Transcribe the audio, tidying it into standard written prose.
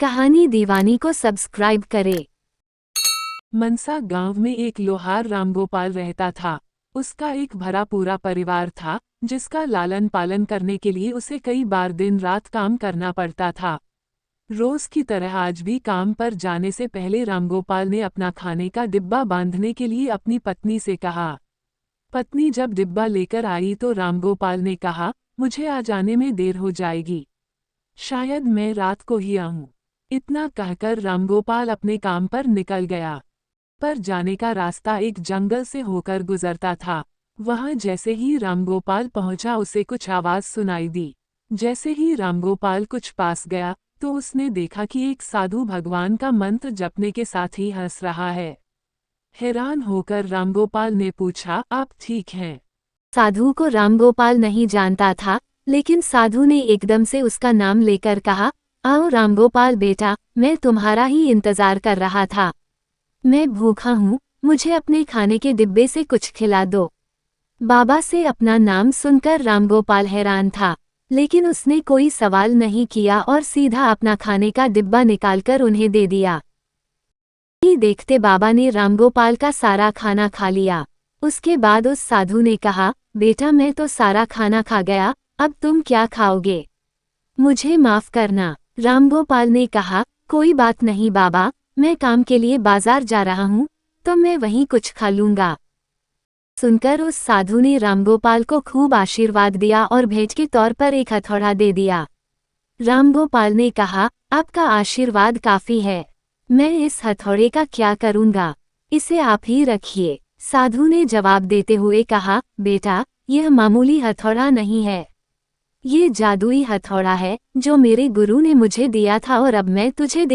कहानी दीवानी को सब्सक्राइब करें। मनसा गांव में एक लोहार रामगोपाल रहता था। उसका एक भरा पूरा परिवार था, जिसका लालन पालन करने के लिए उसे कई बार दिन रात काम करना पड़ता था। रोज की तरह आज भी काम पर जाने से पहले रामगोपाल ने अपना खाने का डिब्बा बांधने के लिए अपनी पत्नी से कहा। पत्नी जब डिब्बा लेकर आई तो रामगोपाल ने कहा, मुझे आ जाने में देर हो जाएगी, शायद मैं रात को ही आऊं। इतना कहकर रामगोपाल अपने काम पर निकल गया। पर जाने का रास्ता एक जंगल से होकर गुजरता था। वहां जैसे ही रामगोपाल पहुंचा उसे कुछ आवाज सुनाई दी। जैसे ही रामगोपाल कुछ पास गया तो उसने देखा कि एक साधु भगवान का मंत्र जपने के साथ ही हंस रहा है। हैरान होकर रामगोपाल ने पूछा, आप ठीक हैं? साधु को रामगोपाल नहीं जानता था, लेकिन साधु ने एकदम से उसका नाम लेकर कहा, आओ रामगोपाल बेटा, मैं तुम्हारा ही इंतजार कर रहा था। मैं भूखा हूँ, मुझे अपने खाने के डिब्बे से कुछ खिला दो। बाबा से अपना नाम सुनकर रामगोपाल हैरान था, लेकिन उसने कोई सवाल नहीं किया और सीधा अपना खाने का डिब्बा निकालकर उन्हें दे दिया। ही देखते बाबा ने रामगोपाल का सारा खाना खा लिया। उसके बाद उस साधु ने कहा, बेटा मैं तो सारा खाना खा गया, अब तुम क्या खाओगे? मुझे माफ करना। रामगोपाल ने कहा, कोई बात नहीं बाबा, मैं काम के लिए बाजार जा रहा हूँ, तो मैं वहीं कुछ खा लूंगा। सुनकर उस साधु ने रामगोपाल को खूब आशीर्वाद दिया और भेंट के तौर पर एक हथौड़ा दे दिया। रामगोपाल ने कहा, आपका आशीर्वाद काफी है, मैं इस हथौड़े का क्या करूंगा, इसे आप ही रखिए। साधु ने जवाब देते हुए कहा, बेटा यह मामूली हथौड़ा नहीं है, ये जादुई हथौड़ा है जो मेरे गुरु ने मुझे दिया था और अब मैं तुझे दे